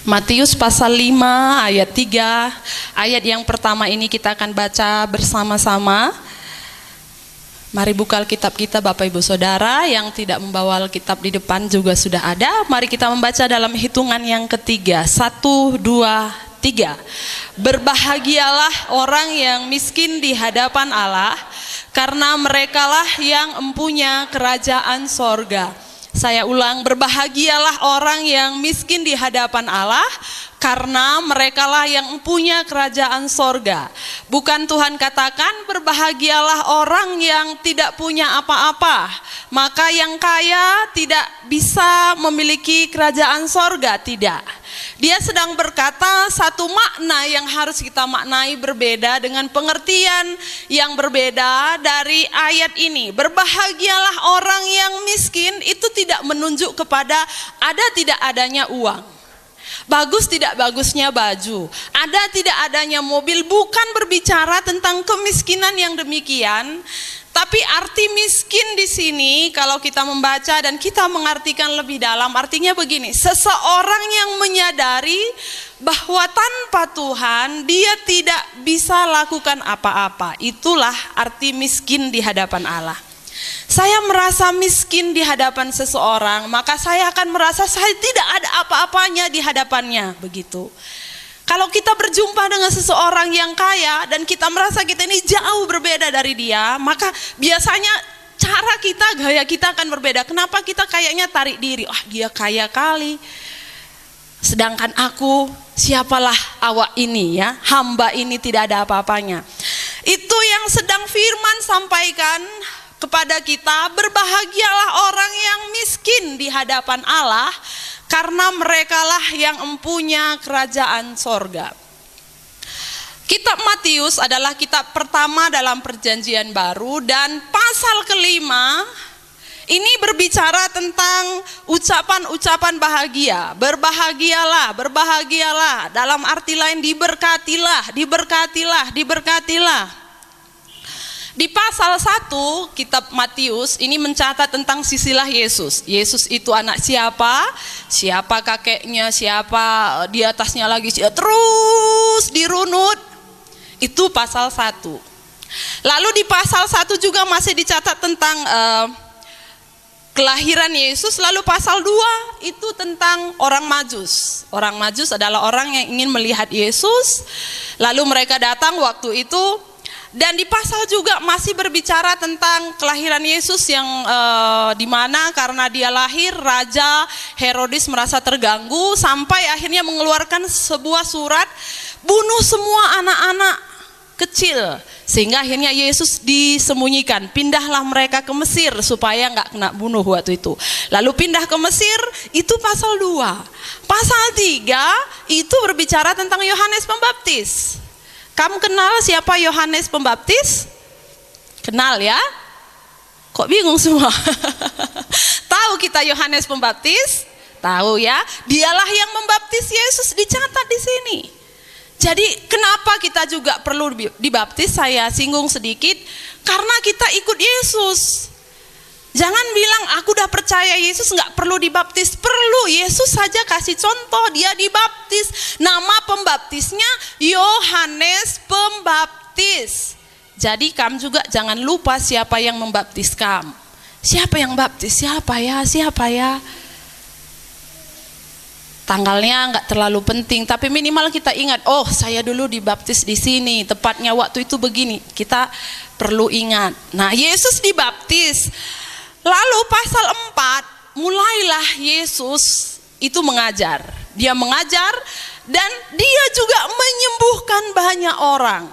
Matius pasal 5 ayat 3. Ayat yang pertama ini kita akan baca bersama-sama. Mari buka Alkitab kita Bapak Ibu Saudara. Yang tidak membawa Alkitab di depan juga sudah ada. Mari kita membaca dalam hitungan yang ketiga. 1, 2, 3. Berbahagialah orang yang miskin di hadapan Allah, karena merekalah yang empunya kerajaan sorga. Saya ulang, berbahagialah orang yang miskin di hadapan Allah, karena merekalah yang mempunyai kerajaan sorga. Bukan Tuhan katakan berbahagialah orang yang tidak punya apa-apa, maka yang kaya tidak bisa memiliki kerajaan sorga. Tidak. Dia sedang berkata satu makna yang harus kita maknai berbeda dengan pengertian yang berbeda dari ayat ini. Berbahagialah orang yang miskin itu tidak menunjuk kepada ada tidak adanya uang, bagus tidak bagusnya baju, ada tidak adanya mobil. Bukan berbicara tentang kemiskinan yang demikian. Tapi arti miskin di sini kalau kita membaca dan kita mengartikan lebih dalam, artinya begini: seseorang yang menyadari bahwa tanpa Tuhan dia tidak bisa lakukan apa-apa. Itulah arti miskin di hadapan Allah. Saya merasa miskin di hadapan seseorang, maka saya akan merasa saya tidak ada apa-apanya di hadapannya, begitu. Kalau kita berjumpa dengan seseorang yang kaya dan kita merasa kita ini jauh berbeda dari dia, maka biasanya cara kita, gaya kita akan berbeda. Kenapa kita kayaknya tarik diri? Dia kaya kali. Sedangkan aku, siapalah awak ini ya, hamba ini tidak ada apa-apanya. Itu yang sedang firman sampaikan kepada kita. Berbahagialah orang yang miskin di hadapan Allah, karena merekalah yang empunya kerajaan sorga. Kitab Matius adalah kitab pertama dalam perjanjian baru, dan pasal kelima ini berbicara tentang ucapan-ucapan bahagia. Berbahagialah, berbahagialah, dalam arti lain diberkatilah, diberkatilah, diberkatilah. Di pasal 1 kitab Matius ini mencatat tentang sisilah Yesus. Yesus itu anak siapa? Siapa kakeknya? Siapa di atasnya lagi? Terus dirunut. Itu pasal 1. Lalu di pasal 1 juga masih dicatat tentang kelahiran Yesus. Lalu pasal 2 itu tentang orang Majus. Orang Majus adalah orang yang ingin melihat Yesus. Lalu mereka datang waktu itu. Dan di pasal juga masih berbicara tentang kelahiran Yesus yang dimana karena dia lahir, Raja Herodes merasa terganggu sampai akhirnya mengeluarkan sebuah surat, bunuh semua anak-anak kecil, sehingga akhirnya Yesus disembunyikan. Pindahlah mereka ke Mesir supaya nggak kena bunuh waktu itu. Lalu pindah ke Mesir, itu pasal 2. Pasal 3 itu berbicara tentang Yohanes Pembaptis. Kamu kenal siapa Yohanes Pembaptis? Kenal ya? Kok bingung semua? Tahu kita Yohanes Pembaptis? Tahu ya? Dialah yang membaptis Yesus, dicatat di sini. Jadi kenapa kita juga perlu dibaptis? Saya singgung sedikit. Karena kita ikut Yesus. Jangan bilang aku udah percaya Yesus nggak perlu dibaptis. Perlu. Yesus saja kasih contoh, dia dibaptis. Nama pembaptisnya Yohanes Pembaptis. Jadi kamu juga jangan lupa siapa yang membaptis kamu. Siapa yang baptis? Siapa ya? Siapa ya? Tanggalnya nggak terlalu penting, tapi minimal kita ingat, oh saya dulu dibaptis di sini, tepatnya waktu itu begini. Kita perlu ingat. Nah, Yesus dibaptis. Lalu pasal 4, mulailah Yesus itu mengajar. Dia mengajar dan dia juga menyembuhkan banyak orang.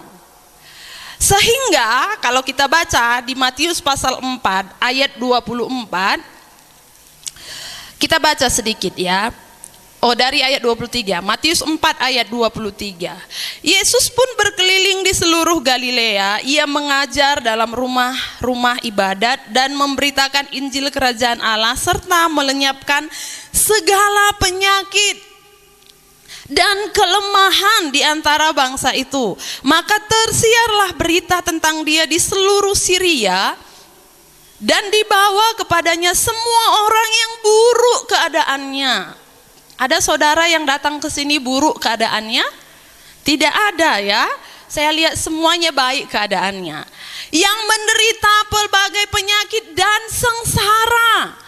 Sehingga kalau kita baca di Matius pasal 4 ayat 24, kita baca sedikit ya. Dari ayat 23, Matius 4 ayat 23. Yesus pun berkeliling di seluruh Galilea, ia mengajar dalam rumah-rumah ibadat dan memberitakan Injil kerajaan Allah serta melenyapkan segala penyakit dan kelemahan di antara bangsa itu. Maka tersiarlah berita tentang dia di seluruh Syria dan dibawa kepadanya semua orang yang buruk keadaannya. Ada saudara yang datang ke sini buruk keadaannya? Tidak ada ya. Saya lihat semuanya baik keadaannya. Yang menderita pelbagai penyakit dan sengsara,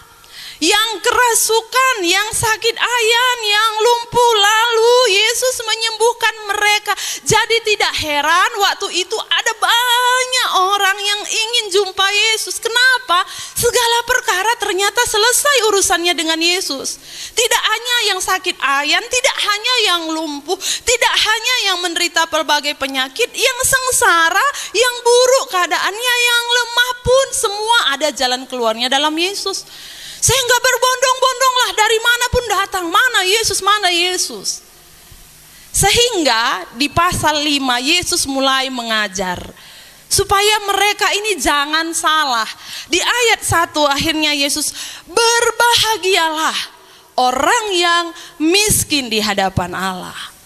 yang kerasukan, yang sakit ayan, yang lumpuh, lalu Yesus menyembuhkan mereka. Jadi tidak heran waktu itu ada banyak orang yang ingin jumpa Yesus. Kenapa? Segala perkara ternyata selesai urusannya dengan Yesus. Tidak hanya yang sakit ayan, tidak hanya yang lumpuh, tidak hanya yang menderita pelbagai penyakit, yang sengsara, yang buruk keadaannya, yang lemah pun semua ada jalan keluarnya dalam Yesus. Saya nggak berbondong-bondong lah, dari mana pun datang, mana Yesus. Sehingga di pasal 5 Yesus mulai mengajar supaya mereka ini jangan salah. Di ayat 1 akhirnya Yesus, berbahagialah orang yang miskin di hadapan Allah.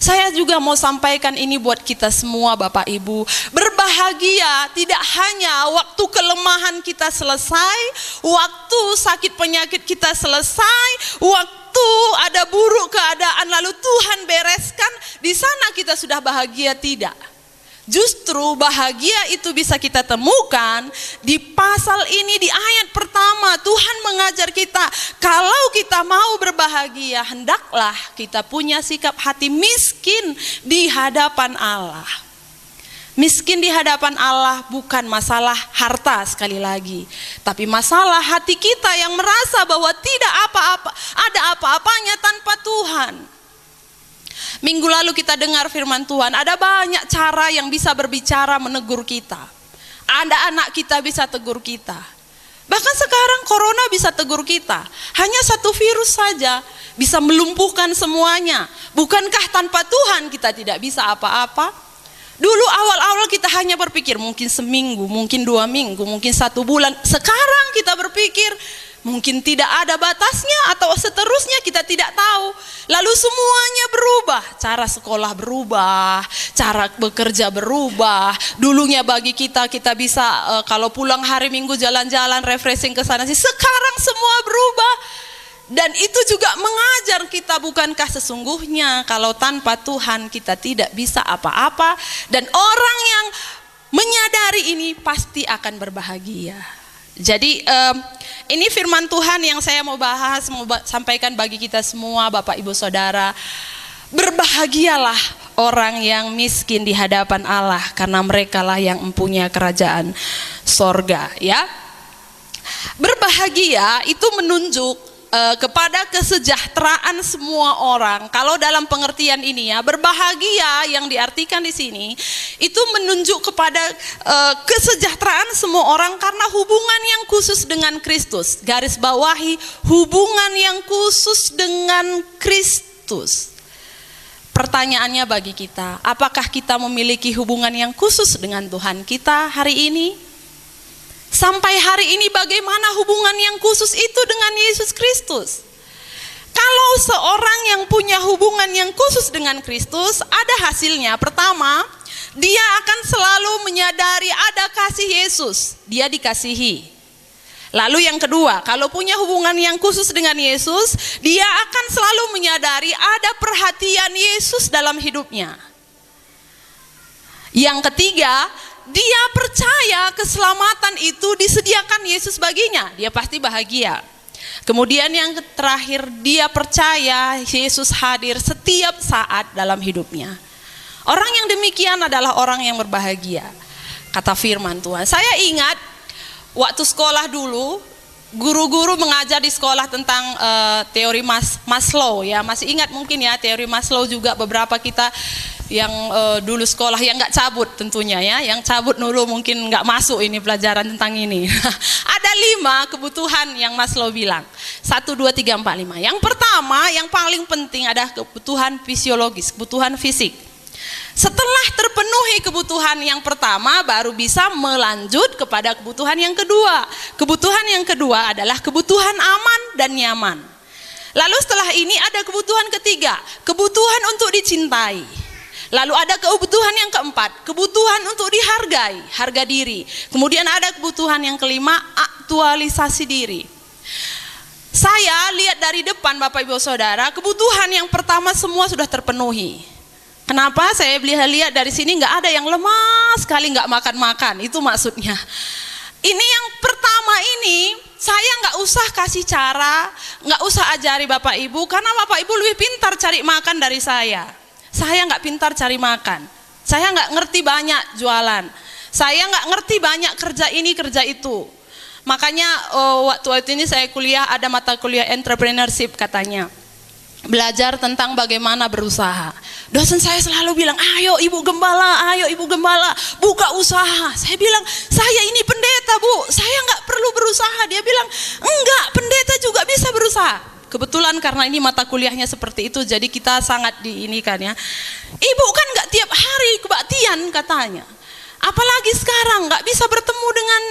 Saya juga mau sampaikan ini buat kita semua Bapak Ibu. Berbahagia tidak hanya waktu kelemahan kita selesai, waktu sakit penyakit kita selesai, waktu ada buruk keadaan lalu Tuhan bereskan, di sana kita sudah bahagia, tidak. Justru bahagia itu bisa kita temukan di pasal ini, di ayat pertama. Tuhan mengajar kita, kalau kita mau berbahagia, hendaklah kita punya sikap hati miskin di hadapan Allah. Miskin di hadapan Allah bukan masalah harta sekali lagi, tapi masalah hati kita yang merasa bahwa tidak ada apa-apanya tanpa Tuhan. Minggu lalu kita dengar firman Tuhan, ada banyak cara yang bisa berbicara menegur kita. Ada anak kita bisa tegur kita. Bahkan sekarang corona bisa tegur kita. Hanya satu virus saja bisa melumpuhkan semuanya. Bukankah tanpa Tuhan kita tidak bisa apa-apa? Dulu awal-awal kita hanya berpikir mungkin seminggu, mungkin 2 minggu, mungkin 1 bulan. Sekarang kita berpikir mungkin tidak ada batasnya atau seterusnya, kita tidak tahu. Lalu semuanya berubah, cara sekolah berubah, cara bekerja berubah. Dulunya bagi kita bisa kalau pulang hari Minggu jalan-jalan refreshing ke sana sih. Sekarang semua berubah. Dan itu juga mengajar kita, bukankah sesungguhnya kalau tanpa Tuhan kita tidak bisa apa-apa. Dan orang yang menyadari ini pasti akan berbahagia. Jadi ini firman Tuhan yang saya mau bahas, mau sampaikan bagi kita semua Bapak Ibu Saudara. Berbahagialah orang yang miskin di hadapan Allah, karena merekalah yang mempunyai kerajaan sorga, ya. Berbahagia itu menunjuk kepada kesejahteraan semua orang. Kalau dalam pengertian ini ya, berbahagia yang diartikan di sini itu menunjuk kepada kesejahteraan semua orang karena hubungan yang khusus dengan Kristus. Garis bawahi, hubungan yang khusus dengan Kristus. Pertanyaannya bagi kita, apakah kita memiliki hubungan yang khusus dengan Tuhan kita hari ini? Sampai hari ini bagaimana hubungan yang khusus itu dengan Yesus Kristus? Kalau seorang yang punya hubungan yang khusus dengan Kristus, ada hasilnya. Pertama, dia akan selalu menyadari ada kasih Yesus, dia dikasihi. Lalu yang kedua, kalau punya hubungan yang khusus dengan Yesus, dia akan selalu menyadari ada perhatian Yesus dalam hidupnya. Yang ketiga, dia percaya keselamatan itu disediakan Yesus baginya, dia pasti bahagia. Kemudian yang terakhir, dia percaya Yesus hadir setiap saat dalam hidupnya. Orang yang demikian adalah orang yang berbahagia, kata firman Tuhan. Saya ingat waktu sekolah dulu, guru-guru mengajar di sekolah tentang teori Maslow ya. Masih ingat mungkin ya teori Maslow juga, beberapa kita yang dulu sekolah yang nggak cabut tentunya ya, yang cabut dulu mungkin nggak masuk ini pelajaran tentang ini. Ada 5 kebutuhan yang Maslow bilang, 1, 2, 3, 4, 5. Yang pertama, yang paling penting adalah kebutuhan fisiologis, kebutuhan fisik. Setelah terpenuhi kebutuhan yang pertama, baru bisa melanjut kepada kebutuhan yang kedua. Kebutuhan yang kedua adalah kebutuhan aman dan nyaman. Lalu setelah ini ada kebutuhan ketiga, kebutuhan untuk dicintai. Lalu ada kebutuhan yang keempat, kebutuhan untuk dihargai, harga diri. Kemudian ada kebutuhan yang kelima, aktualisasi diri. Saya lihat dari depan Bapak Ibu Saudara, kebutuhan yang pertama semua sudah terpenuhi. Kenapa? Saya lihat dari sini nggak ada yang lemah sekali nggak makan-makan, itu maksudnya. Ini yang pertama ini, saya nggak usah kasih cara, nggak usah ajari Bapak Ibu, karena Bapak Ibu lebih pintar cari makan dari saya. Saya nggak pintar cari makan, saya nggak ngerti banyak jualan, saya nggak ngerti banyak kerja ini kerja itu. Makanya waktu ini saya kuliah, ada mata kuliah entrepreneurship katanya, belajar tentang bagaimana berusaha. Dosen saya selalu bilang, ayo ibu gembala, buka usaha. Saya bilang, saya ini pendeta Bu, saya nggak perlu berusaha. Dia bilang, enggak, pendeta juga bisa berusaha. Kebetulan karena ini mata kuliahnya seperti itu, jadi kita sangat diinikan ya. Ibu kan nggak tiap hari kebaktian katanya, apalagi sekarang nggak bisa bertemu dengan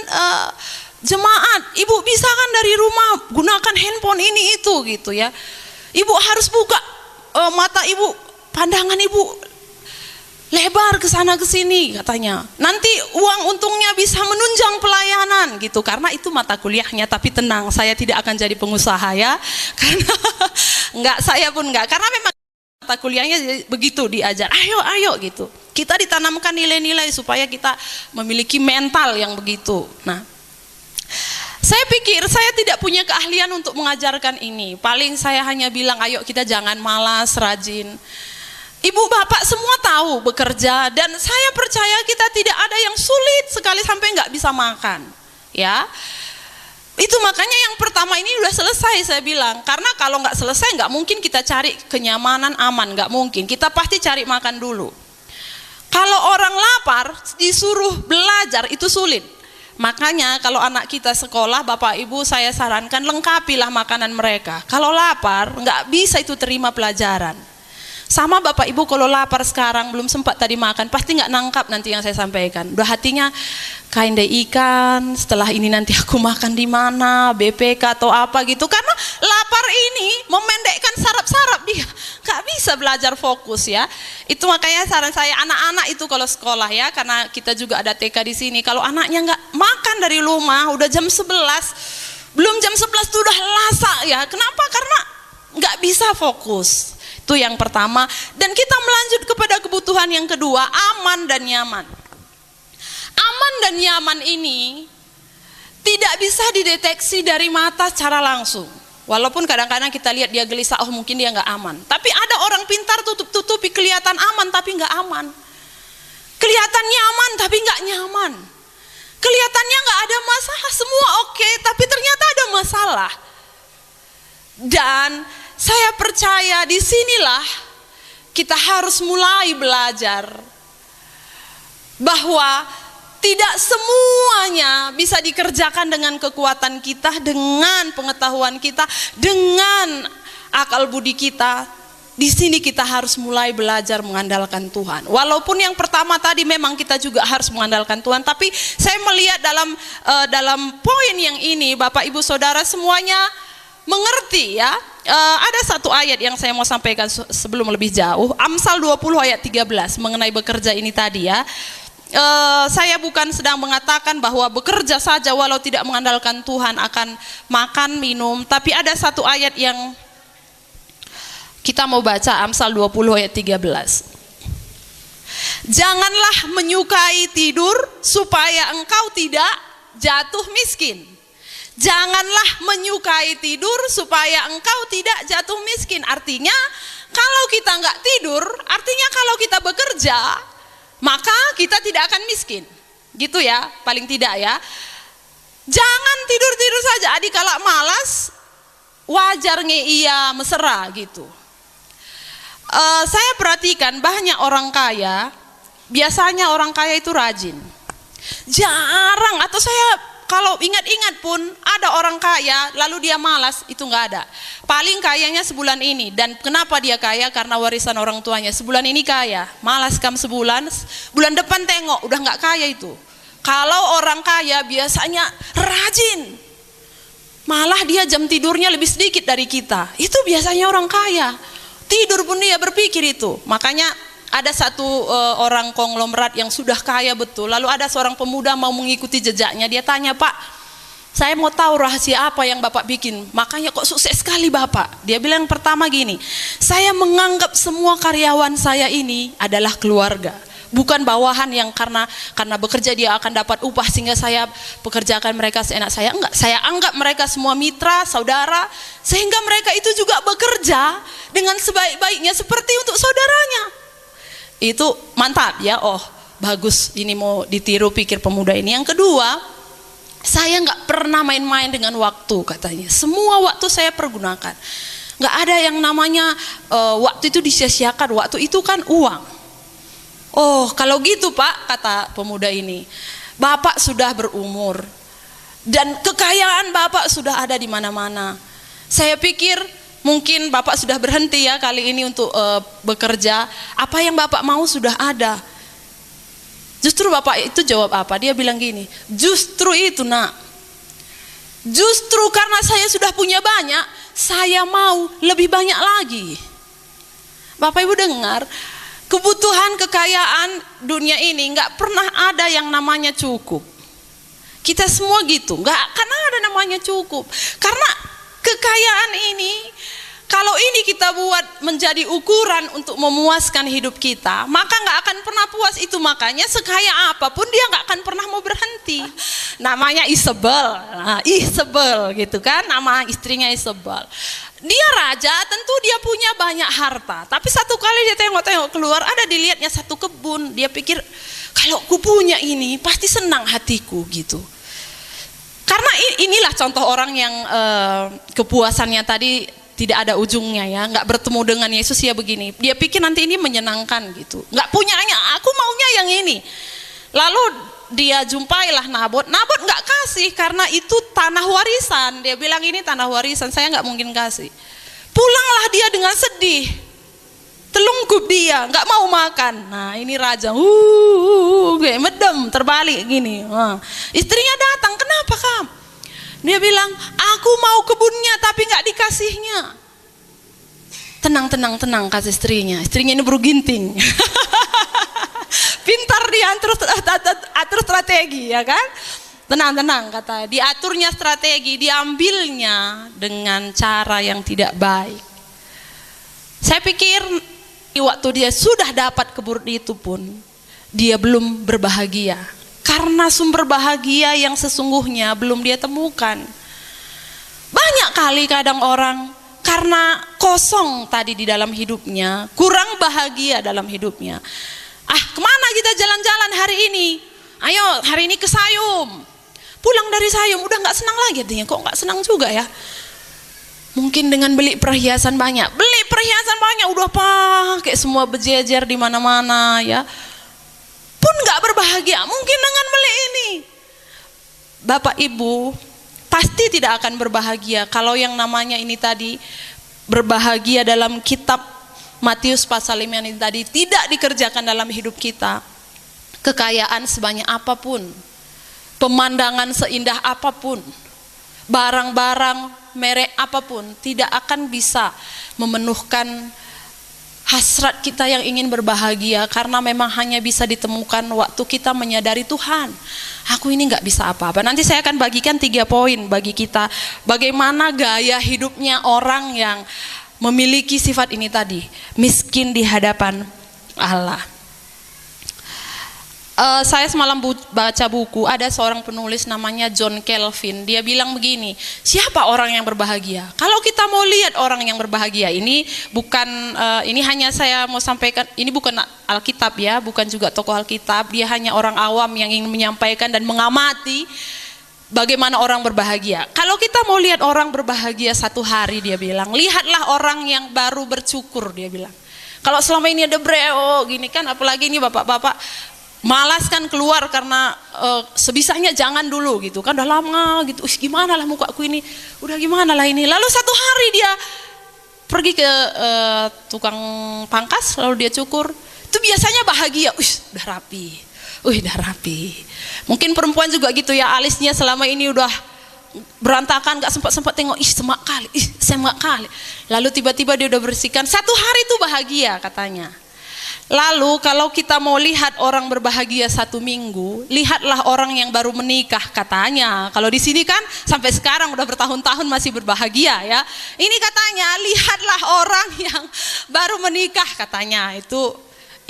jemaat. Ibu bisa kan dari rumah gunakan handphone ini itu gitu ya. Ibu harus buka mata ibu, pandangan ibu lebar ke sana ke sini katanya. Nanti uang untungnya bisa menunjang pelayanan gitu. Karena itu mata kuliahnya, tapi tenang, saya tidak akan jadi pengusaha ya. Karena enggak, saya pun enggak. Karena memang mata kuliahnya begitu diajar. Ayo gitu. Kita ditanamkan nilai-nilai supaya kita memiliki mental yang begitu. Nah, saya pikir saya tidak punya keahlian untuk mengajarkan ini. Paling saya hanya bilang, ayo kita jangan malas, rajin. Ibu bapak semua tahu bekerja, dan saya percaya kita tidak ada yang sulit sekali sampai nggak bisa makan. Ya, itu makanya yang pertama ini udah selesai saya bilang. Karena kalau nggak selesai nggak mungkin kita cari kenyamanan aman, nggak mungkin. Kita pasti cari makan dulu. Kalau orang lapar disuruh belajar itu sulit. Makanya kalau anak kita sekolah, Bapak Ibu saya sarankan lengkapilah makanan mereka. Kalau lapar nggak bisa itu terima pelajaran. Sama Bapak Ibu kalau lapar sekarang belum sempat tadi makan, pasti nggak nangkap nanti yang saya sampaikan. Udah hatinya kain deh ikan, setelah ini nanti aku makan di mana, BPK atau apa gitu. Karena lapar ini memendekkan saraf-saraf dia, nggak bisa belajar fokus ya. Itu makanya saran saya anak-anak itu kalau sekolah ya, karena kita juga ada TK di sini. Kalau anaknya nggak makan dari rumah, udah jam 11, belum jam 11 tuh udah lasak ya. Kenapa? Karena nggak bisa fokus. Itu yang pertama. Dan kita melanjut kepada kebutuhan yang kedua, aman dan nyaman. Aman dan nyaman ini tidak bisa dideteksi dari mata secara langsung. Walaupun kadang-kadang kita lihat dia gelisah, oh mungkin dia nggak aman. Tapi ada orang pintar tutup-tutupi, kelihatan aman tapi nggak aman. Kelihatan nyaman tapi nggak nyaman. Kelihatannya nggak ada masalah, semua oke, tapi ternyata ada masalah. Dan saya percaya disinilah kita harus mulai belajar bahwa tidak semuanya bisa dikerjakan dengan kekuatan kita, dengan pengetahuan kita, dengan akal budi kita. Di sini kita harus mulai belajar mengandalkan Tuhan. Walaupun yang pertama tadi memang kita juga harus mengandalkan Tuhan, tapi saya melihat dalam poin yang ini Bapak Ibu Saudara semuanya mengerti ya. Ada satu ayat yang saya mau sampaikan sebelum lebih jauh, Amsal 20 ayat 13 mengenai bekerja ini tadi ya. Saya bukan sedang mengatakan bahwa bekerja saja walau tidak mengandalkan Tuhan akan makan, minum, tapi ada satu ayat yang kita mau baca, Amsal 20 ayat 13. Janganlah menyukai tidur supaya engkau tidak jatuh miskin. Janganlah menyukai tidur supaya engkau tidak jatuh miskin. Artinya kalau kita nggak tidur, artinya kalau kita bekerja, maka kita tidak akan miskin. Gitu ya, paling tidak ya. Jangan tidur-tidur saja. Adik kalau malas, wajar iya mesra gitu. Saya perhatikan banyak orang kaya, biasanya orang kaya itu rajin. Jarang, atau saya kalau ingat-ingat pun ada orang kaya lalu dia malas, itu nggak ada. Paling kayanya sebulan ini. Dan kenapa dia kaya? Karena warisan orang tuanya. Sebulan ini kaya, malas kam sebulan, bulan depan tengok udah nggak kaya itu. Kalau orang kaya biasanya rajin, malah dia jam tidurnya lebih sedikit dari kita. Itu biasanya orang kaya. Tidur pun dia berpikir itu. Makanya ada satu orang konglomerat yang sudah kaya betul, lalu ada seorang pemuda mau mengikuti jejaknya. Dia tanya, Pak, saya mau tahu rahasia apa yang Bapak bikin, makanya kok sukses sekali Bapak. Dia bilang yang pertama gini, saya menganggap semua karyawan saya ini adalah keluarga, bukan bawahan yang karena bekerja dia akan dapat upah sehingga saya pekerjakan mereka seenak saya. Enggak, saya anggap mereka semua mitra, saudara, sehingga mereka itu juga bekerja dengan sebaik-baiknya seperti untuk saudaranya. Itu mantap ya, oh bagus, ini mau ditiru pikir pemuda ini. Yang kedua, saya nggak pernah main-main dengan waktu katanya. Semua waktu saya pergunakan. Nggak ada yang namanya waktu itu disia-siakan. Waktu itu kan uang. Oh kalau gitu Pak, kata pemuda ini, Bapak sudah berumur dan kekayaan Bapak sudah ada di mana-mana. Saya pikir mungkin Bapak sudah berhenti ya kali ini untuk bekerja. Apa yang Bapak mau sudah ada. Justru Bapak itu jawab apa? Dia bilang gini, justru itu nak, justru karena saya sudah punya banyak, saya mau lebih banyak lagi. Bapak Ibu dengar, kebutuhan kekayaan dunia ini nggak pernah ada yang namanya cukup. Kita semua gitu, nggak akan ada namanya cukup. Karena kekayaan ini, kalau ini kita buat menjadi ukuran untuk memuaskan hidup kita, maka nggak akan pernah puas itu. Makanya sekaya apapun dia nggak akan pernah mau berhenti. Namanya Isabel, Isabel gitu kan, nama istrinya Isabel. Dia raja, tentu dia punya banyak harta. Tapi satu kali dia tengok-tengok keluar, ada dilihatnya satu kebun. Dia pikir, kalau ku punya ini pasti senang hatiku gitu. Karena inilah contoh orang yang kepuasannya tadi tidak ada ujungnya ya, nggak bertemu dengan Yesus ya begini. Dia pikir nanti ini menyenangkan gitu. Nggak punyanya, aku maunya yang ini. Lalu dia jumpailah Nabot. Nabot nggak kasih karena itu tanah warisan. Dia bilang ini tanah warisan, saya nggak mungkin kasih. Pulanglah dia dengan sedih. Telungkup dia, nggak mau makan. Nah ini raja, kayak medem, terbalik gini. Istrinya datang, kenapa kamu? Dia bilang, aku mau kebunnya tapi nggak dikasihnya. Tenang, kata istrinya. Istrinya ini berginting. Pintar dia atur strategi ya kan. Tenang kata. Diaturnya strategi, diambilnya dengan cara yang tidak baik. Saya pikir waktu dia sudah dapat kebun itu pun, dia belum berbahagia. Karena sumber bahagia yang sesungguhnya belum dia temukan. Banyak kali kadang orang karena kosong tadi di dalam hidupnya, kurang bahagia dalam hidupnya. Kemana kita jalan-jalan hari ini? Ayo hari ini ke Sayum. Pulang dari Sayum udah nggak senang lagi, artinya kok nggak senang juga ya. Mungkin dengan beli perhiasan banyak, udah pakai semua berjejer di mana-mana ya. Pun nggak berbahagia, mungkin dengan beli ini. Bapak Ibu pasti tidak akan berbahagia kalau yang namanya ini tadi berbahagia dalam kitab Matius pasal 5 ini tadi tidak dikerjakan dalam hidup kita. Kekayaan sebanyak apapun, pemandangan seindah apapun, barang-barang merek apapun tidak akan bisa memenuhkan hasrat kita yang ingin berbahagia, karena memang hanya bisa ditemukan waktu kita menyadari Tuhan, aku ini nggak bisa apa-apa. Nanti saya akan bagikan 3 poin bagi kita, bagaimana gaya hidupnya orang yang memiliki sifat ini tadi, miskin di hadapan Allah. Saya semalam baca buku, ada seorang penulis namanya John Calvin. Dia bilang begini, siapa orang yang berbahagia? Kalau kita mau lihat orang yang berbahagia, ini bukan, ini hanya saya mau sampaikan, ini bukan Alkitab ya, bukan juga tokoh Alkitab. Dia hanya orang awam yang ingin menyampaikan dan mengamati bagaimana orang berbahagia. Kalau kita mau lihat orang berbahagia satu hari, dia bilang, lihatlah orang yang baru bercukur, dia bilang. Kalau selama ini ada breo gini kan, apalagi ini bapak-bapak malas kan keluar karena sebisanya jangan dulu gitu kan, udah lama gitu, gimana lah mukaku ini, udah gimana lah ini. Lalu satu hari dia pergi ke tukang pangkas, lalu dia cukur, itu biasanya bahagia, udah rapi. Mungkin perempuan juga gitu ya, alisnya selama ini udah berantakan, gak sempat tengok, semak kali. Lalu tiba-tiba dia udah bersihkan, satu hari itu bahagia katanya. Lalu kalau kita mau lihat orang berbahagia 1 minggu, lihatlah orang yang baru menikah katanya. Kalau di sini kan sampai sekarang udah bertahun-tahun masih berbahagia ya. Ini katanya lihatlah orang yang baru menikah katanya.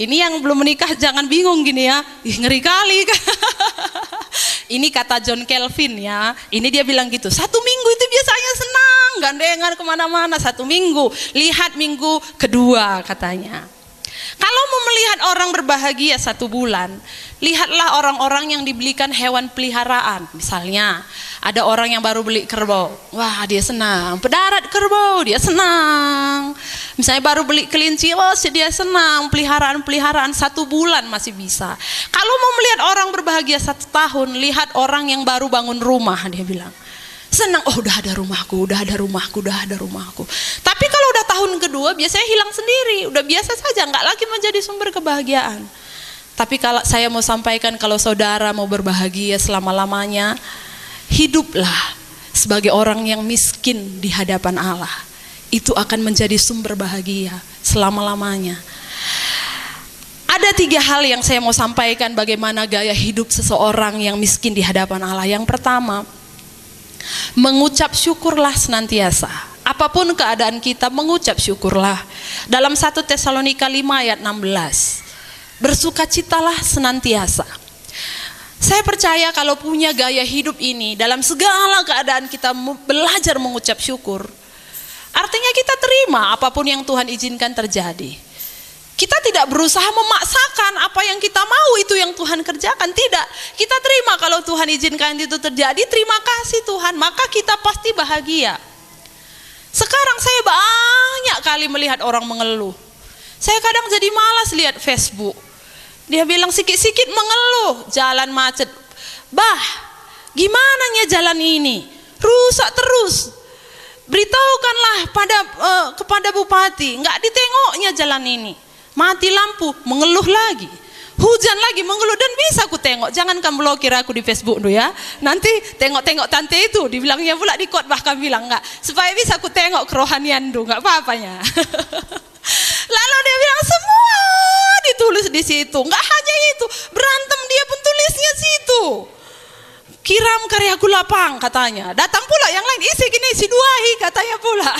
Ini yang belum menikah jangan bingung gini ya. Ngeri kali kan. Ini kata John Calvin ya. Ini dia bilang gitu. 1 minggu itu biasanya senang, gandengan kemana-mana 1 minggu. Lihat minggu kedua katanya. Kalau mau melihat orang berbahagia 1 bulan, lihatlah orang-orang yang dibelikan hewan peliharaan. Misalnya ada orang yang baru beli kerbau, wah dia senang. Pedarat kerbau, dia senang. Misalnya baru beli kelinci, wah dia senang. Peliharaan-peliharaan 1 bulan masih bisa. Kalau mau melihat orang berbahagia 1 tahun, lihat orang yang baru bangun rumah, dia bilang senang, oh udah ada rumahku, udah ada rumahku, udah ada rumahku. Tapi kalau udah tahun kedua biasanya hilang sendiri, udah biasa saja, nggak lagi menjadi sumber kebahagiaan. Tapi kalau saya mau sampaikan, kalau saudara mau berbahagia selama-lamanya, hiduplah sebagai orang yang miskin di hadapan Allah. Itu akan menjadi sumber bahagia selama-lamanya. Ada 3 hal yang saya mau sampaikan bagaimana gaya hidup seseorang yang miskin di hadapan Allah. Yang pertama, mengucap syukurlah senantiasa. Apapun keadaan kita, mengucap syukurlah. Dalam 1 Tesalonika 5 ayat 16, bersukacitalah senantiasa. Saya percaya kalau punya gaya hidup ini, dalam segala keadaan kita belajar mengucap syukur, artinya kita terima apapun yang Tuhan izinkan terjadi. Kita tidak berusaha memaksakan apa yang kita mau itu yang Tuhan kerjakan. Tidak, kita terima kalau Tuhan izinkan itu terjadi. Terima kasih Tuhan, maka kita pasti bahagia. Sekarang saya banyak kali melihat orang mengeluh. Saya kadang jadi malas lihat Facebook. Dia bilang sikit-sikit mengeluh, jalan macet. Bah, gimana jalan ini? Rusak terus. Beritahukanlah kepada bupati, nggak ditengoknya jalan ini. Mati lampu, mengeluh lagi. Hujan lagi, mengeluh. Dan bisa aku tengok, jangan kamu blokir aku di Facebook dulu ya. Nanti tengok-tengok tante itu, dibilangnya pula di khotbah kami bilang enggak, supaya bisa aku tengok kerohanian dulu, enggak apa-apanya. Lalu dia bilang semua ditulis di situ. Enggak hanya itu, berantem dia pun tulisnya situ. Kiram karyaku lapang katanya. Datang pula yang lain, isi gini, isi duahi katanya pula.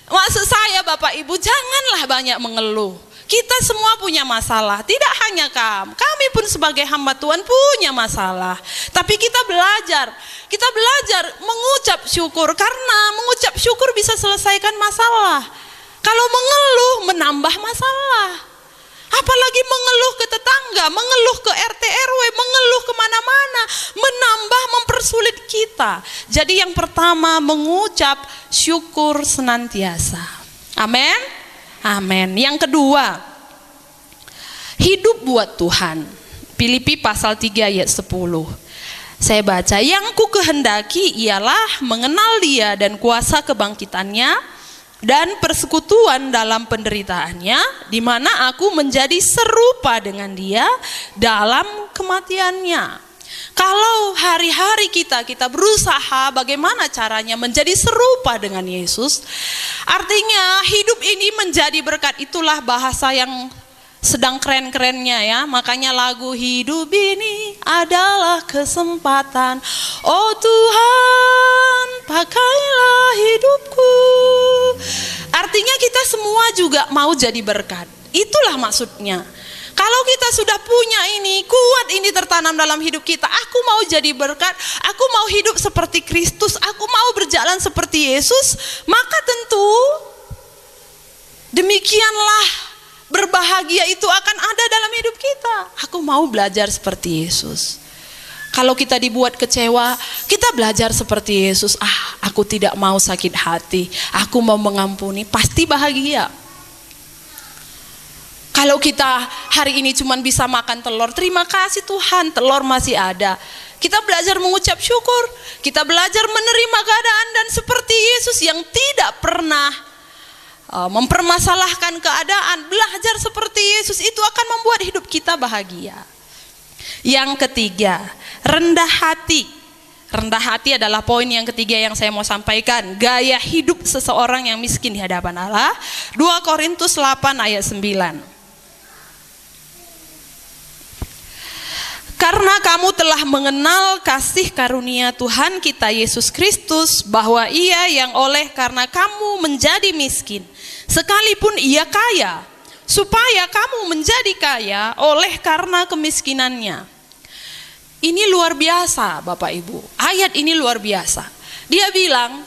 Maksud saya Bapak Ibu, janganlah banyak mengeluh. Kita semua punya masalah, tidak hanya kami pun sebagai hamba Tuhan punya masalah. Tapi kita belajar mengucap syukur, karena mengucap syukur bisa selesaikan masalah. Kalau mengeluh menambah masalah. Apalagi mengeluh ke tetangga, mengeluh ke RT RW, mengeluh kemana-mana, mempersulit kita. Jadi yang pertama, mengucap syukur senantiasa. Amin. Amin. Yang kedua, hidup buat Tuhan. Filipi pasal 3 ayat 10. Saya baca, yang ku kehendaki ialah mengenal Dia dan kuasa kebangkitannya dan persekutuan dalam penderitaannya, di mana aku menjadi serupa dengan Dia dalam kematiannya. Kalau hari-hari kita berusaha bagaimana caranya menjadi serupa dengan Yesus, artinya hidup ini menjadi berkat. Itulah bahasa yang sedang keren-kerennya ya. Makanya lagu hidup ini adalah kesempatan. Oh Tuhan, pakailah hidupku. Artinya kita semua juga mau jadi berkat. Itulah maksudnya. Kalau kita sudah punya ini, kuat ini tertanam dalam hidup kita, aku mau jadi berkat, aku mau hidup seperti Kristus, aku mau berjalan seperti Yesus, maka tentu demikianlah berbahagia itu akan ada dalam hidup kita. Aku mau belajar seperti Yesus. Kalau kita dibuat kecewa, kita belajar seperti Yesus. Aku tidak mau sakit hati, aku mau mengampuni, pasti bahagia. Kalau kita hari ini cuma bisa makan telur, terima kasih Tuhan, telur masih ada. Kita belajar mengucap syukur, kita belajar menerima keadaan, dan seperti Yesus yang tidak pernah mempermasalahkan keadaan, belajar seperti Yesus itu akan membuat hidup kita bahagia. Yang ketiga, rendah hati. Rendah hati adalah poin yang ketiga yang saya mau sampaikan. Gaya hidup seseorang yang miskin di hadapan Allah. 2 Korintus 8 ayat 9. Karena kamu telah mengenal kasih karunia Tuhan kita Yesus Kristus, bahwa Ia yang oleh karena kamu menjadi miskin, sekalipun Ia kaya, supaya kamu menjadi kaya oleh karena kemiskinannya. Ini luar biasa Bapak Ibu. Ayat ini luar biasa. Dia bilang,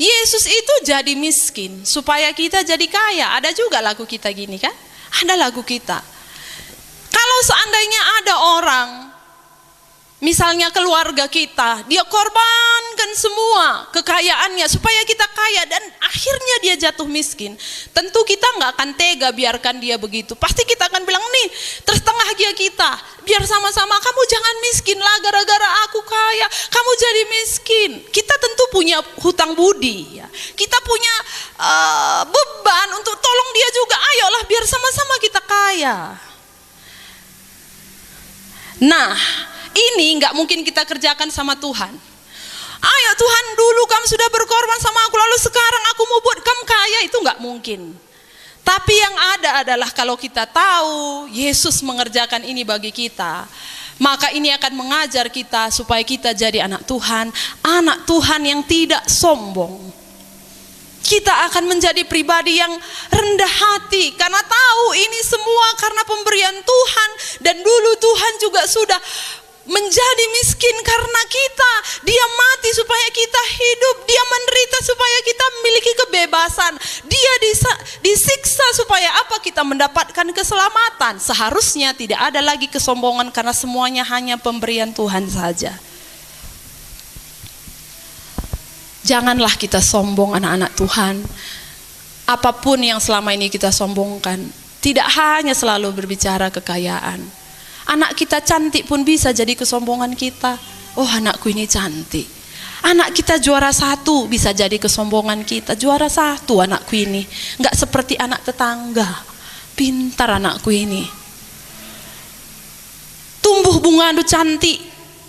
Yesus itu jadi miskin supaya kita jadi kaya. Ada juga lagu kita gini kan? Ada lagu kita. Kalau seandainya ada orang, misalnya keluarga kita, dia korbankan semua kekayaannya supaya kita kaya dan akhirnya dia jatuh miskin. Tentu kita nggak akan tega biarkan dia begitu. Pasti kita akan bilang, nih tersetengah kita, biar sama-sama, kamu jangan miskin lah gara-gara aku kaya, kamu jadi miskin. Kita tentu punya hutang budi, ya. Kita punya beban untuk tolong dia juga. Ayolah biar sama-sama kita kaya. Nah, ini nggak mungkin kita kerjakan sama Tuhan. Ayo Tuhan, dulu kamu sudah berkorban sama aku, lalu sekarang aku mau buat kamu kaya. Itu nggak mungkin. Tapi yang ada adalah kalau kita tahu Yesus mengerjakan ini bagi kita, maka ini akan mengajar kita supaya kita jadi anak Tuhan yang tidak sombong. Kita akan menjadi pribadi yang rendah hati karena tahu ini semua karena pemberian Tuhan, dan dulu Tuhan juga sudah menjadi miskin karena kita. Dia mati supaya kita hidup, dia menderita supaya kita memiliki kebebasan, dia disiksa supaya apa? Kita mendapatkan keselamatan. Seharusnya tidak ada lagi kesombongan karena semuanya hanya pemberian Tuhan saja. Janganlah kita sombong anak-anak Tuhan. Apapun yang selama ini kita sombongkan, tidak hanya selalu berbicara kekayaan. Anak kita cantik pun bisa jadi kesombongan kita. Oh, anakku ini cantik. Anak kita juara 1 bisa jadi kesombongan kita. Juara 1 anakku ini, nggak seperti anak tetangga. Pintar anakku ini. Tumbuh bunga aduh cantik,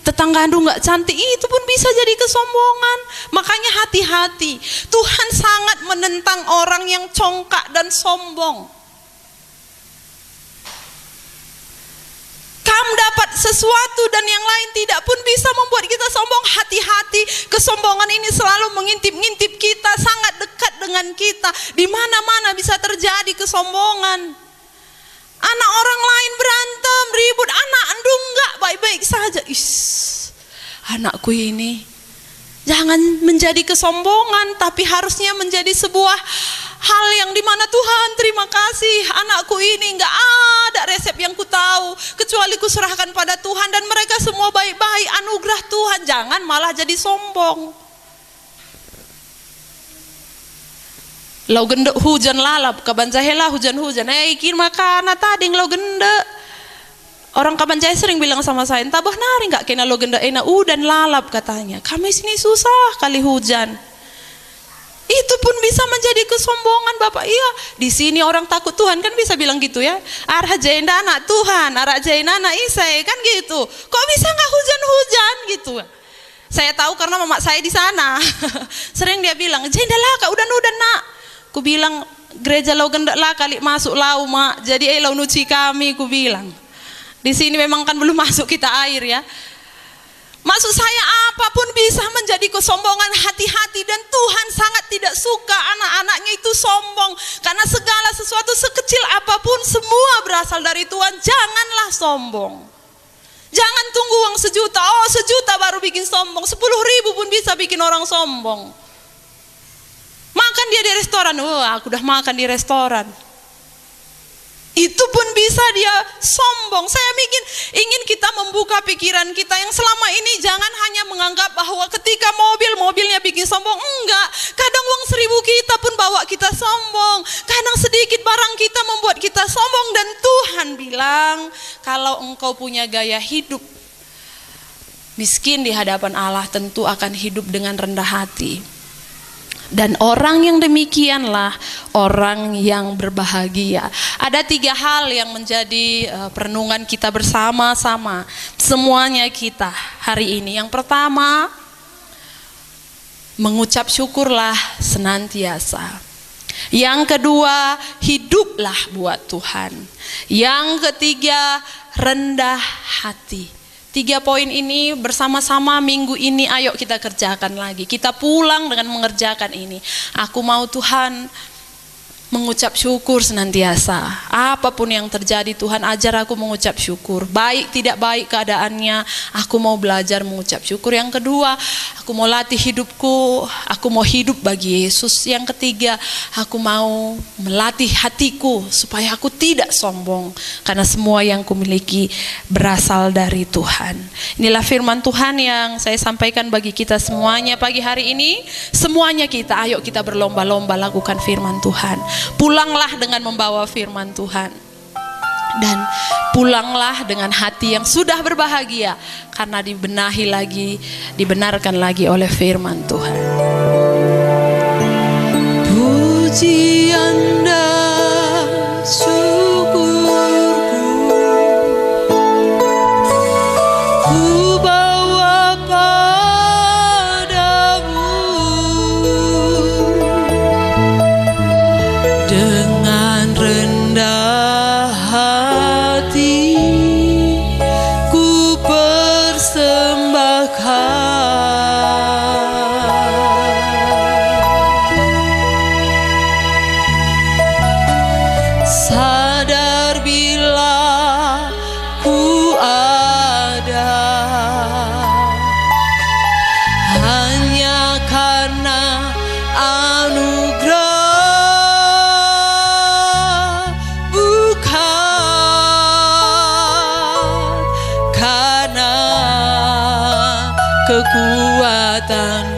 tetangga aduh nggak cantik, itu pun bisa jadi kesombongan. Makanya hati-hati. Tuhan sangat menentang orang yang congkak dan sombong. Kamu dapat sesuatu dan yang lain tidak pun bisa membuat kita sombong. Hati-hati, kesombongan ini selalu mengintip-ngintip kita, sangat dekat dengan kita. Di mana-mana bisa terjadi kesombongan. Anak orang lain berantem, ribut, anak anda enggak baik-baik saja. Anakku ini jangan menjadi kesombongan, tapi harusnya menjadi sebuah hal yang dimana Tuhan terima kasih, anakku ini enggak ada resep yang ku tahu kecuali ku serahkan pada Tuhan dan mereka semua baik-baik, anugerah Tuhan. Jangan malah jadi sombong. Lau gendek hujan lalap, kabanjahela hujan-hujan. Ikin makana tadi lau gendek. Orang Kabanjai sering bilang sama saya, entah bah nari nggak kena lo gendek ena udan lalap katanya. Kami sini susah kali hujan. Itu pun bisa menjadi kesombongan Bapak. Iya, di sini orang takut Tuhan kan bisa bilang gitu ya. Arah jenda anak Tuhan, arah jenda anak Isai kan gitu. Kok bisa nggak hujan-hujan gitu? Saya tahu karena mama saya di sana. Sering dia bilang, jenda lah kak udan-udan nak. Ku bilang gereja lau gendak lah kali masuk lau mak. Jadi lau nuci kami ku bilang. Di sini memang kan belum masuk kita air ya. Maksud saya apapun bisa menjadi kesombongan. Hati-hati, dan Tuhan sangat tidak suka anak-anaknya itu sombong. Karena segala sesuatu sekecil apapun semua berasal dari Tuhan. Janganlah sombong. Jangan tunggu uang 1 juta. Oh 1 juta baru bikin sombong. 10.000 pun bisa bikin orang sombong. Makan dia di restoran. Oh aku udah makan di restoran. Itu pun bisa dia sombong. Saya ingin kita membuka pikiran kita yang selama ini jangan hanya menganggap bahwa ketika mobilnya bikin sombong. Enggak, kadang uang 1.000 kita pun bawa kita sombong. Kadang sedikit barang kita membuat kita sombong. Dan Tuhan bilang, kalau engkau punya gaya hidup miskin di hadapan Allah, tentu akan hidup dengan rendah hati. Dan orang yang demikianlah orang yang berbahagia. Ada 3 hal yang menjadi perenungan kita bersama-sama, semuanya kita hari ini. Yang pertama, mengucap syukurlah senantiasa. Yang kedua, hiduplah buat Tuhan. Yang ketiga, rendah hati. 3 poin ini bersama-sama minggu ini ayo kita kerjakan lagi. Kita pulang dengan mengerjakan ini. Aku mau Tuhan mengucap syukur senantiasa. Apapun yang terjadi, Tuhan ajar aku mengucap syukur. Baik tidak baik keadaannya, aku mau belajar mengucap syukur. Yang kedua, aku mau latih hidupku, aku mau hidup bagi Yesus. Yang ketiga, aku mau melatih hatiku supaya aku tidak sombong, karena semua yang kumiliki berasal dari Tuhan. Inilah firman Tuhan yang saya sampaikan bagi kita semuanya pagi hari ini. Semuanya kita, ayo kita berlomba-lomba lakukan firman Tuhan. Pulanglah dengan membawa firman Tuhan, dan pulanglah dengan hati yang sudah berbahagia karena dibenarkan lagi oleh firman Tuhan. Pujian dan syukurku ku bawa padamu, dengan rendah hati ku persembahkan. Sadar bila ku ada hanya karena anugerah, bukan karena kekuatan